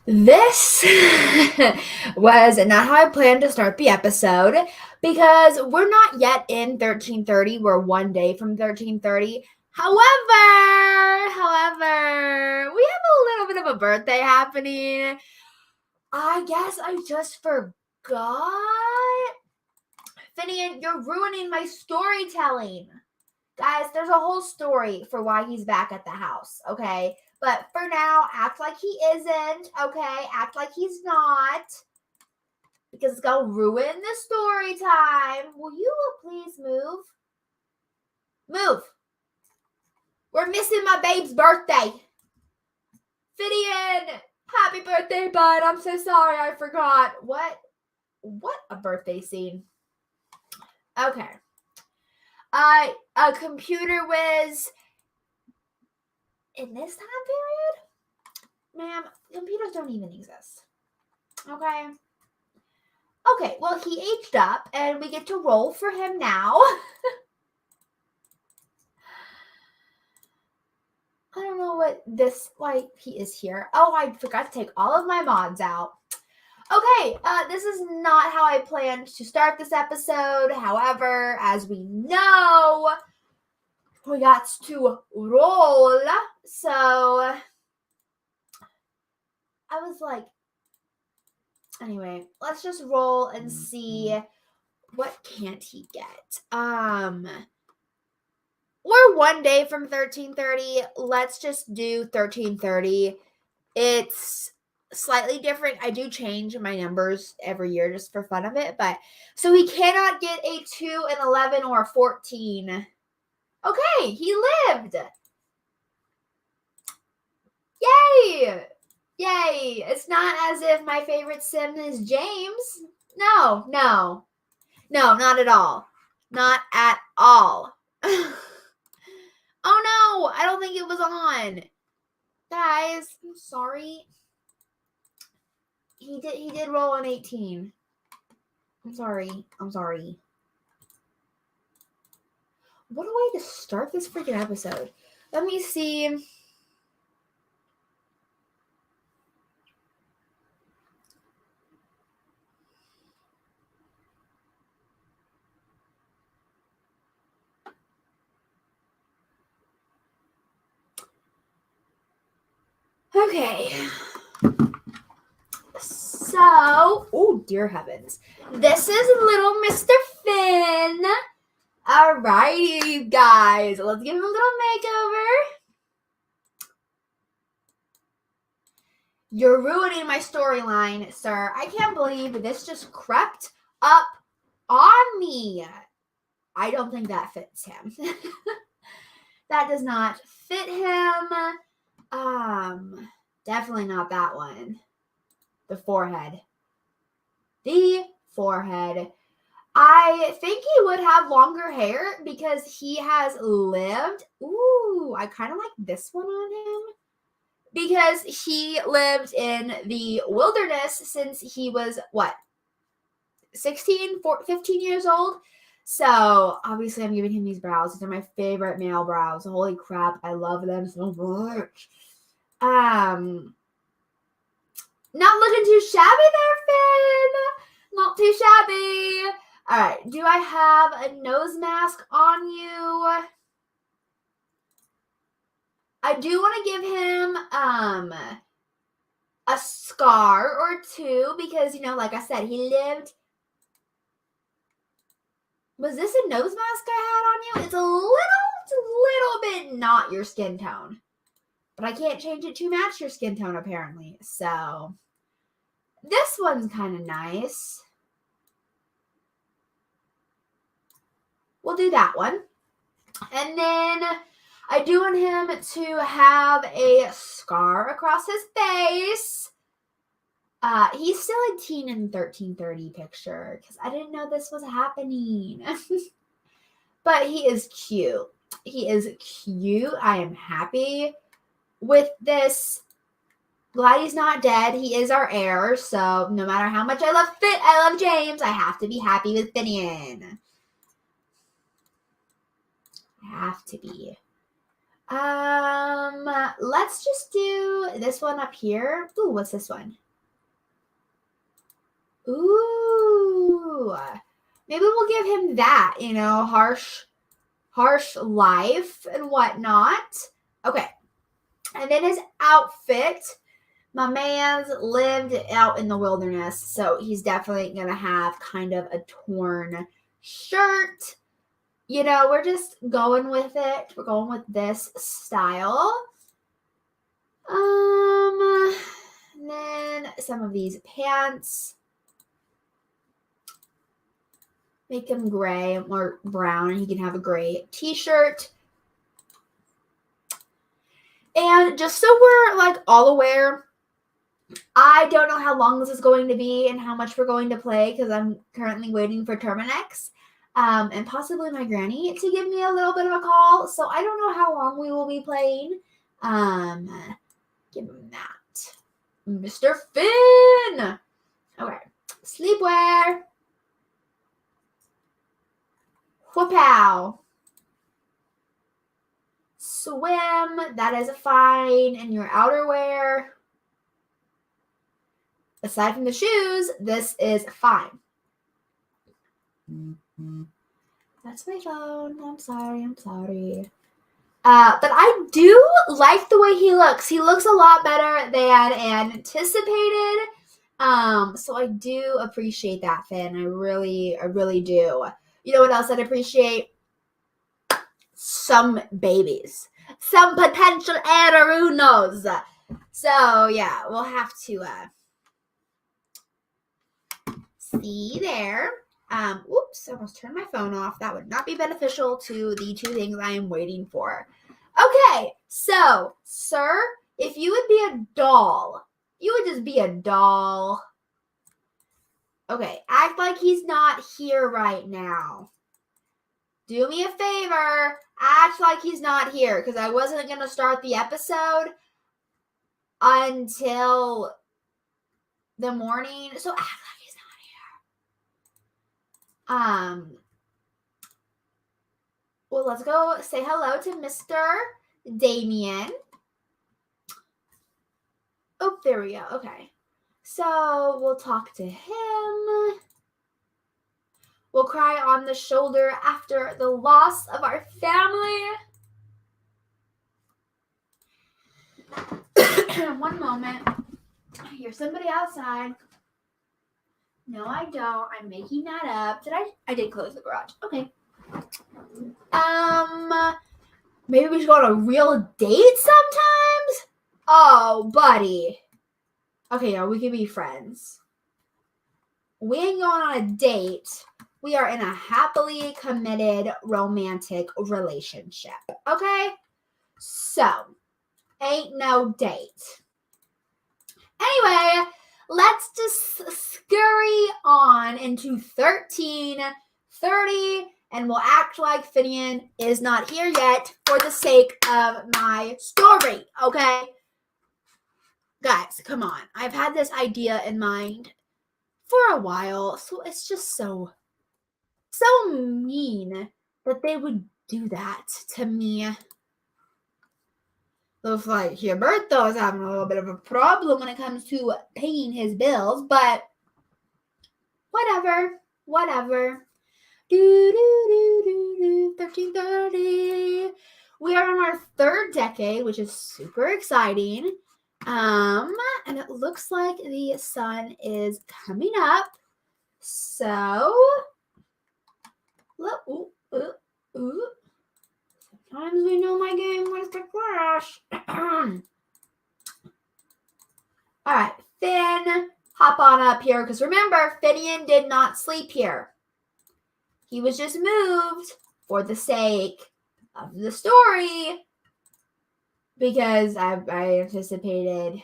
This was not how I planned to start the episode because we're not yet in 1330. We're one day from 1330. However, we have a little bit of a birthday happening. I guess I just forgot. Finian, you're ruining my storytelling. Guys, there's a whole story for why he's back at the house, okay? But for now, act like he isn't, okay? Act like he's not. Because it's going to ruin the story time. Will you please move? Move. We're missing my babe's birthday. Fidian, happy birthday, bud. I'm so sorry I forgot. What a birthday scene. Okay. A computer whiz in this time period? Ma'am, computers don't even exist. Okay. Okay, well, he aged up, and we get to roll for him now. I don't know why he is here. Oh, I forgot to take all of my mods out. Okay, this is not how I planned to start this episode. However, as we know, we got to roll. So, I was like, anyway, let's just roll and see what can't he get. We're one day from 1330. Let's just do 1330. It's slightly different. I do change my numbers every year just for fun of it, but so he cannot get a 2, an 11, or a 14. Okay, he lived. Yay! Yay! It's not as if my favorite sim is James. No, not at all. Not at all. Oh no, I don't think it was on. Guys, I'm sorry. He did roll an 18. I'm sorry. What a way to start this freaking episode. Let me see. Okay. So, oh dear heavens. This is little Mr. Finn. Alrighty, you guys. Let's give him a little makeover. You're ruining my storyline, sir. I can't believe this just crept up on me. I don't think that fits him. That does not fit him. Definitely not that one. The forehead. I think he would have longer hair because he has lived. Ooh, I kind of like this one on him. Because he lived in the wilderness since he was, 15 years old? So, obviously, I'm giving him these brows. These are my favorite male brows. Holy crap, I love them so much. Not looking too shabby there, Finn. Not too shabby. All right, do I have a nose mask on you? I do want to give him a scar or two because, like I said, he lived. Was this a nose mask I had on you? It's a little bit not your skin tone. But I can't change it to match your skin tone, apparently. So, this one's kind of nice. We'll do that one. And then I do want him to have a scar across his face. He's still a teen in 1330 picture because I didn't know this was happening. But he is cute. I am happy with this. Glad he's not dead. He is our heir. So no matter how much I love James, I have to be happy with Finian. I have to be. Let's just do this one up here. Ooh, what's this one? Ooh, maybe we'll give him that, harsh life and whatnot. Okay. And then his outfit, my man's lived out in the wilderness, so he's definitely going to have kind of a torn shirt. We're just going with it. We're going with this style. And then some of these pants. Make them gray or brown, and he can have a gray t-shirt. And just so we're all aware, I don't know how long this is going to be and how much we're going to play because I'm currently waiting for Terminex and possibly my granny to give me a little bit of a call. So I don't know how long we will be playing. Give him that. Mr. Finn! Okay. Sleepwear. Whoop-ow. Swim. That is fine. And your outerwear. Aside from the shoes, this is fine. That's my phone. I'm sorry. But I do like the way he looks. He looks a lot better than anticipated. So I do appreciate that, Finn. I really do. You know what else I'd appreciate? Some babies. Some potential heireroonos. So yeah, we'll have to see there. Oops, I almost turned my phone off. That would not be beneficial to the two things I am waiting for. Okay, so, sir, if you would be a doll, you would just be a doll. Okay, act like he's not here right now. Do me a favor, act like he's not here, because I wasn't going to start the episode until the morning, so act like he's not here. Well, let's go say hello to Mr. Damien. Oh, there we go. Okay. So we'll talk to him. We'll cry on the shoulder after the loss of our family. One moment. I hear somebody outside. No, I don't. I'm making that up. I did close the garage. Okay. Maybe we should go on a real date sometimes? Oh, buddy. Okay, yeah, we can be friends. We ain't going on a date. We are in a happily committed romantic relationship. Okay? So, ain't no date. Anyway, let's just scurry on into 1330, and we'll act like Finian is not here yet for the sake of my story, okay? Guys, come on. I've had this idea in mind for a while, so it's just so mean that they would do that to me. Looks like Humberto's having a little bit of a problem when it comes to paying his bills, but whatever. 1330. We are in our third decade, which is super exciting. And it looks like the sun is coming up. So, sometimes we know my game wants to crash. All right, Finn, hop on up here. Because remember, Finian did not sleep here. He was just moved for the sake of the story. Because I anticipated.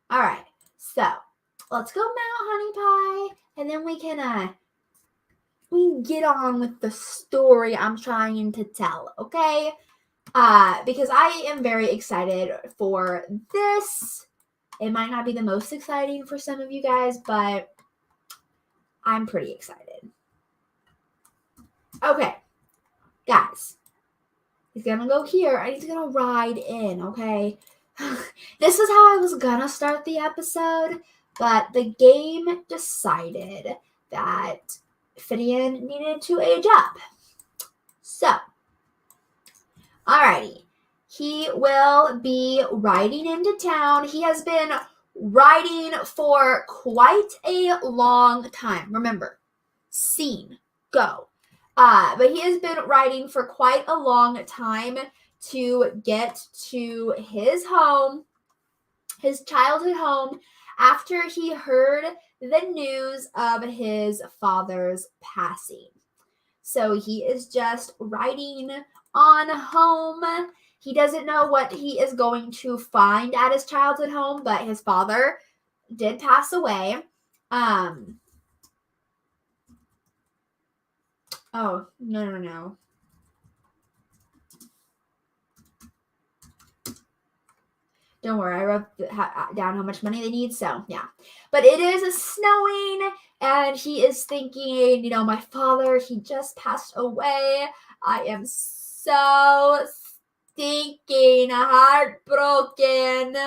All right, so let's go mount Honey Pie. And then we can get on with the story I'm trying to tell, okay? Because I am very excited for this. It might not be the most exciting for some of you guys, but I'm pretty excited. Okay, guys. He's gonna go here and he's gonna ride in, okay? This is how I was gonna start the episode, but the game decided that Finian needed to age up. So, alrighty. He will be riding into town. He has been riding for quite a long time. Remember, scene, go. But he has been riding for quite a long time to get to his home, his childhood home, after he heard the news of his father's passing. So he is just riding on home. He doesn't know what he is going to find at his childhood home, but his father did pass away. Oh, no. Don't worry, I wrote down how much money they need, so yeah. But it is snowing, and he is thinking, my father, he just passed away. I am so stinking heartbroken.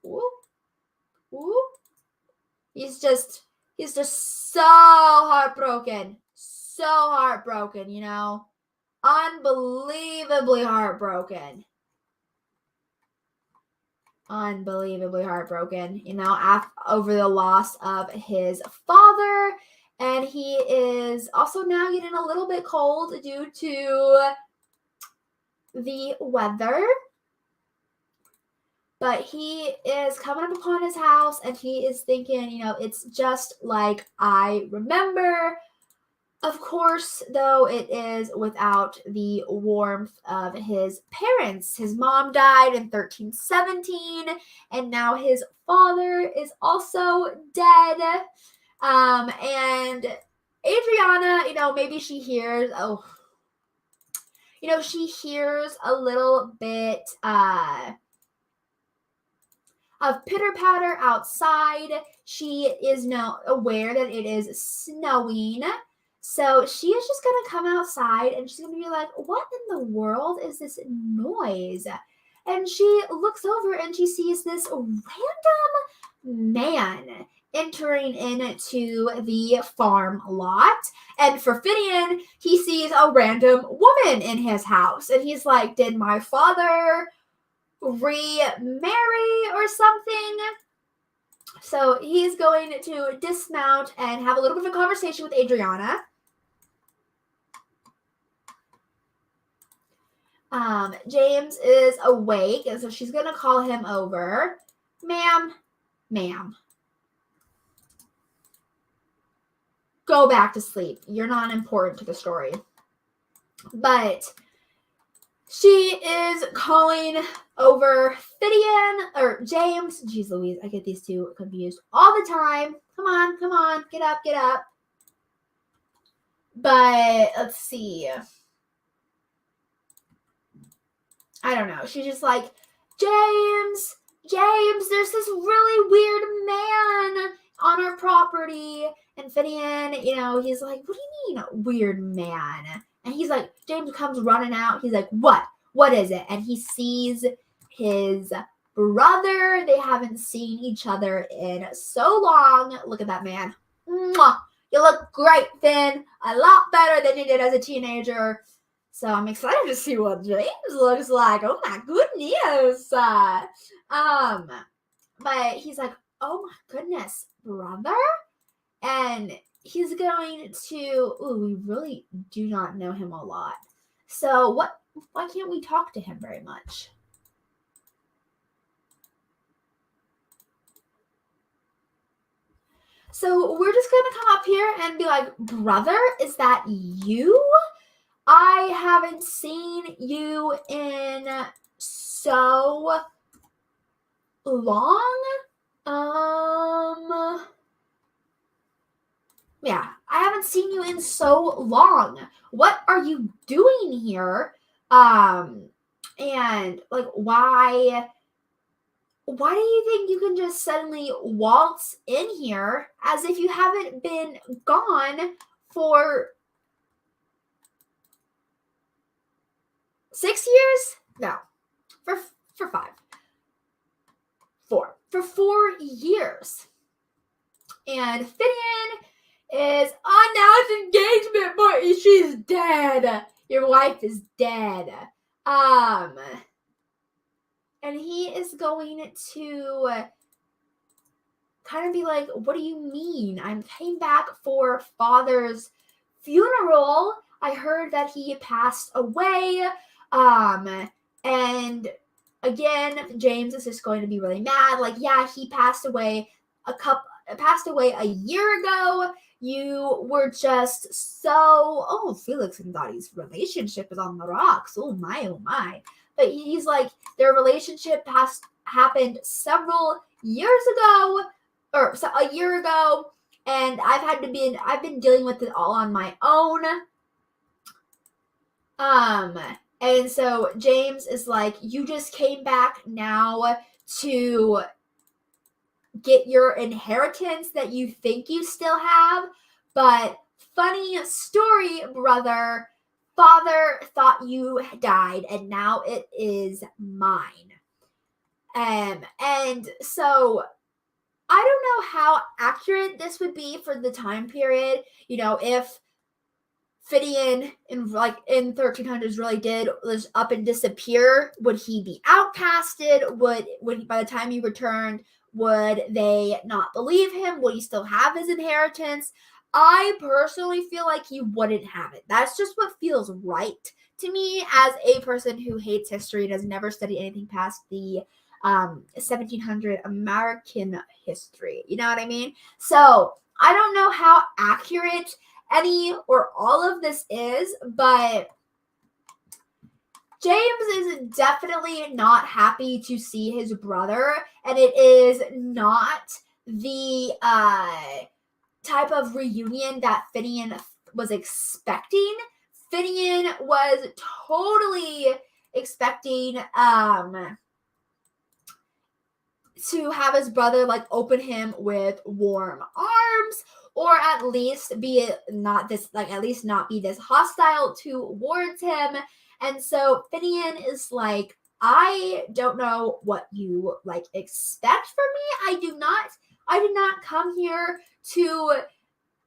Whoop, whoop. He's just so heartbroken. So heartbroken, Unbelievably heartbroken. Unbelievably heartbroken, over the loss of his father. And he is also now getting a little bit cold due to the weather. But he is coming up upon his house and he is thinking, it's just like I remember. Of course, though, it is without the warmth of his parents. His mom died in 1317, and now his father is also dead. And Adriana, maybe she hears, she hears a little bit of pitter-patter outside. She is now aware that it is snowing. So she is just going to come outside and she's going to be like, what in the world is this noise? And she looks over and she sees this random man entering into the farm lot. And for Finian, he sees a random woman in his house. And he's like, did my father remarry or something? So he's going to dismount and have a little bit of a conversation with Adriana. James is awake, and so she's going to call him over. Ma'am. Go back to sleep. You're not important to the story. But she is calling over James. Jeez Louise, I get these two confused all the time. Come on, get up. But let's see. I don't know. She's just like, James, there's this really weird man on our property. And Finian, he's like, what do you mean, weird man? And he's like, James comes running out. He's like, what? What is it? And he sees his brother. They haven't seen each other in so long. Look at that man. Mwah! You look great, Finn. A lot better than you did as a teenager. So I'm excited to see what James looks like. Oh my goodness. But he's like, oh my goodness, brother? And he's going to, we really do not know him a lot. So why can't we talk to him very much? So we're just going to come up here and be like, brother, is that you? I haven't seen you in so long. Yeah, I haven't seen you in so long. What are you doing here? And like, why do you think you can just suddenly waltz in here as if you haven't been gone for 6 years? No. For 5. 4. For 4 years. And Finian is unannounced engagement, but she's dead. Your wife is dead. And he is going to kind of be like, what do you mean? I came back for father's funeral. I heard that he passed away. And again, James is just going to be really mad. Like, yeah, he passed away a year ago. You were just so, Felix and Dottie's relationship is on the rocks. Oh my. But he's like, their relationship happened several years ago, or a year ago, and I've been dealing with it all on my own. And so James is like, you just came back now to get your inheritance that you think you still have, but funny story, brother, father thought you died and now it is mine. And so I don't know how accurate this would be for the time period. You know, if Finian in 1300s really did was up and disappear, would he be outcasted? Would by the time he returned, would they not believe him? Would he still have his inheritance? I personally feel like he wouldn't have it. That's just what feels right to me as a person who hates history and has never studied anything past the 1700 American history. You know what I mean? So I don't know how accurate any or all of this is, but James is definitely not happy to see his brother, and it is not the type of reunion that Finian was expecting. Finian was totally expecting to have his brother open him with warm arms, or at least not be this hostile towards him. And so Finian is like, I don't know what you expect from me. I did not come here to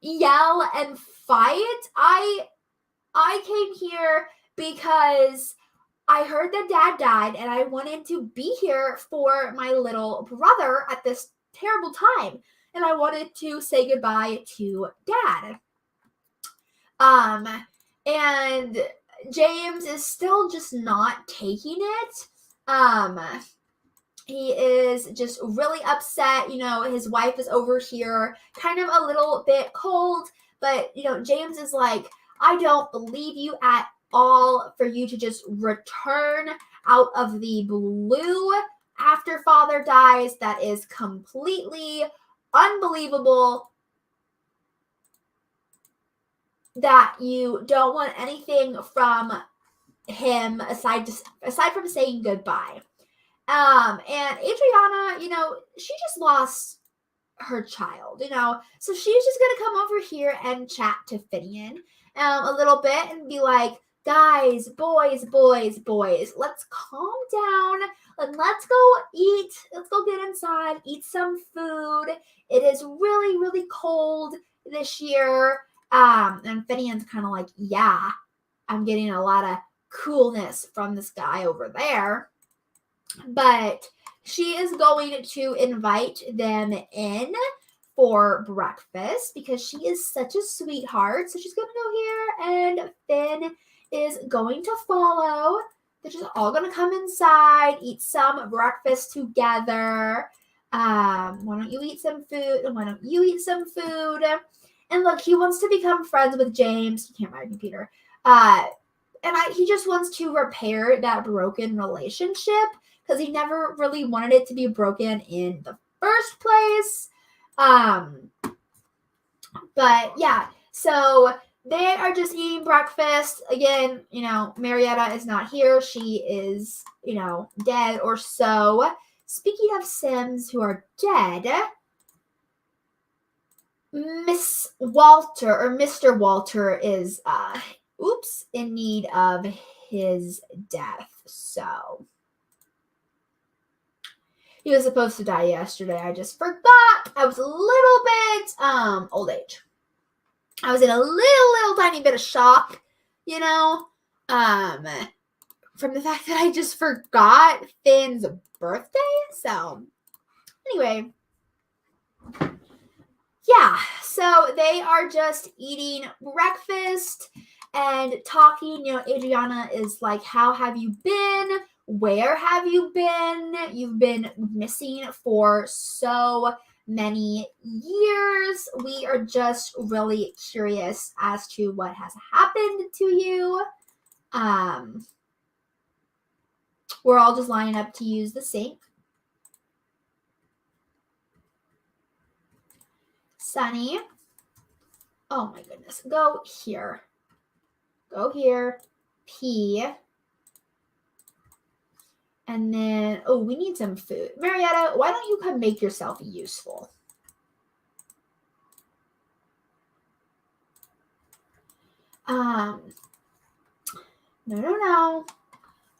yell and fight. I came here because I heard that Dad died and I wanted to be here for my little brother at this terrible time. And I wanted to say goodbye to Dad. And James is still just not taking it. He is just really upset. You know, his wife is over here kind of a little bit cold, but, James is like, I don't believe you at all for you to just return out of the blue after father dies. That is completely unbelievable that you don't want anything from him aside from saying goodbye. And Adriana, she just lost her child, so she's just gonna come over here and chat to Finian a little bit and be like, guys, boys, let's calm down and let's go eat. Let's go get inside, eat some food. It is really, really cold this year. And Finian's kind of like, yeah, I'm getting a lot of coolness from this guy over there. But she is going to invite them in for breakfast because she is such a sweetheart. So she's going to go here and Finn is going to follow. They're just all going to come inside, eat some breakfast together. Why don't you eat some food? And why don't you eat some food? And look, he wants to become friends with James. You can't write me, Peter. He just wants to repair that broken relationship because he never really wanted it to be broken in the first place. But yeah, so they are just eating breakfast. Again, Marietta is not here. She is, dead or so. Speaking of Sims who are dead, Mr. Walter is, in need of his death. So he was supposed to die yesterday. I just forgot. I was a little bit old age. I was in a little tiny bit of shock, you know, from the fact that I just forgot Finn's birthday. So anyway, yeah, so they are just eating breakfast and talking. You know, Adriana is like, how have you been? Where have you been? You've been missing for so many years. We are just really curious as to what has happened to you. We're all just lining up to use the sink. Sunny. Oh my goodness. Go here. Go here. Pee. And then, oh, we need some food. Marietta, why don't you come make yourself useful? No.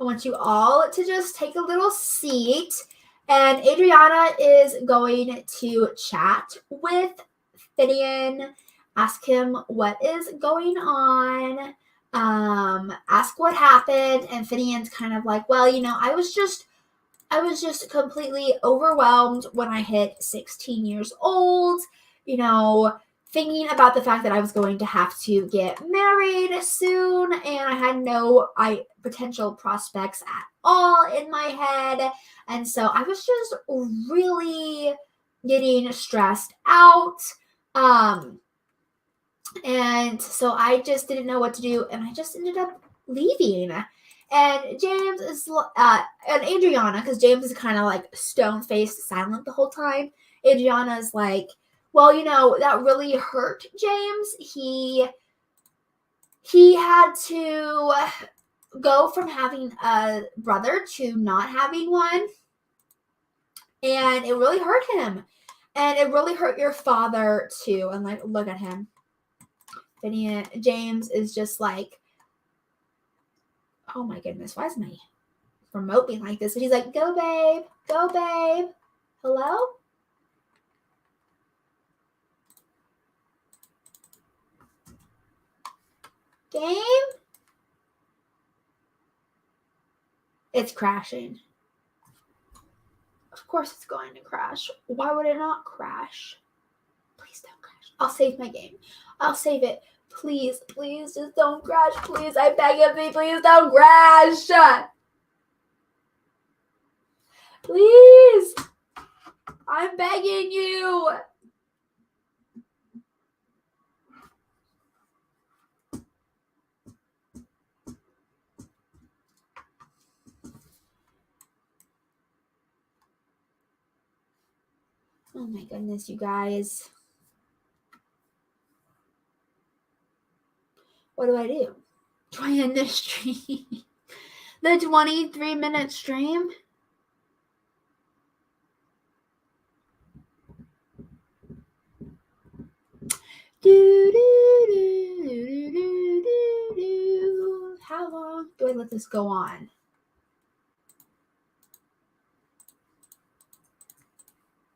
I want you all to just take a little seat. And Adriana is going to chat with Finian, ask him what is going on, ask what happened. And Finian's kind of like, well, you know, I was just completely overwhelmed when I hit 16 years old, you know, thinking about the fact that I was going to have to get married soon, and I had no potential prospects at all in my head. And so I was just really getting stressed out. And so I just didn't know what to do, and I just ended up leaving. And James is, and Adriana, because James is kind of like stone-faced, silent the whole time. Adriana's like, well, you know, that really hurt James. He had to go from having a brother to not having one. And it really hurt him. And it really hurt your father too. And like, look at him. James is just like, oh my goodness, why is my remote being like this? And he's like, go babe, go babe. Hello? Game? It's crashing. Of course it's going to crash. Why would it not crash? Please don't crash. I'll save my game. I'll save it. Please, please, just don't crash. Please, I beg of thee, please don't crash. Please. I'm begging you. Oh my goodness, you guys. What do I do? Do I end this stream? The 23-minute stream? How long do I let this go on?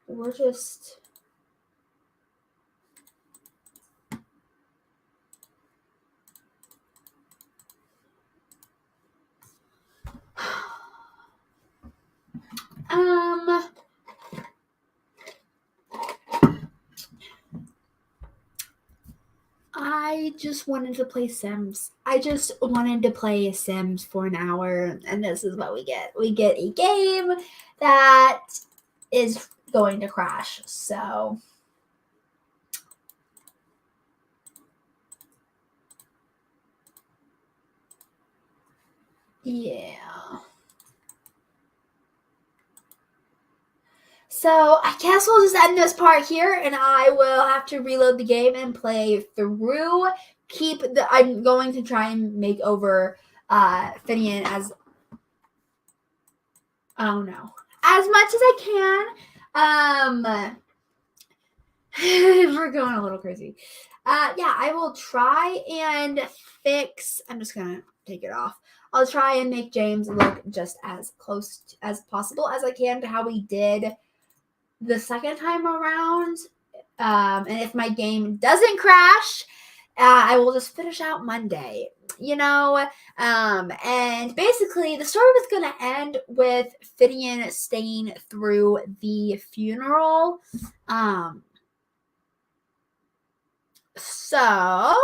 We're just... I just wanted to play Sims. I just wanted to play Sims for an hour, and this is what we get. We get a game that is going to crash, so... yeah. So I guess we'll just end this part here, and I will have to reload the game and play through. I'm going to try and make over Finian as much as I can. We're going a little crazy. Yeah, I will try and fix. I'm just gonna take it off. I'll try and make James look just as close as possible as I can to how we did the second time around. And if my game doesn't crash, I will just finish out Monday, and basically the story was going to end with Finian staying through the funeral. So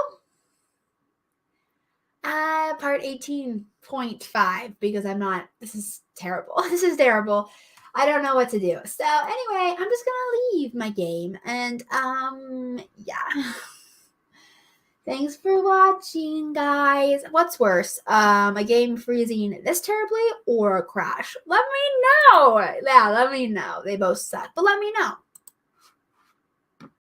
part 18.5, because this is terrible. This is terrible. I don't know what to do. So anyway, I'm just gonna leave my game, and yeah. Thanks for watching, guys. What's worse, a game freezing this terribly or a crash? Let me know. Yeah, let me know. They both suck, but let me know.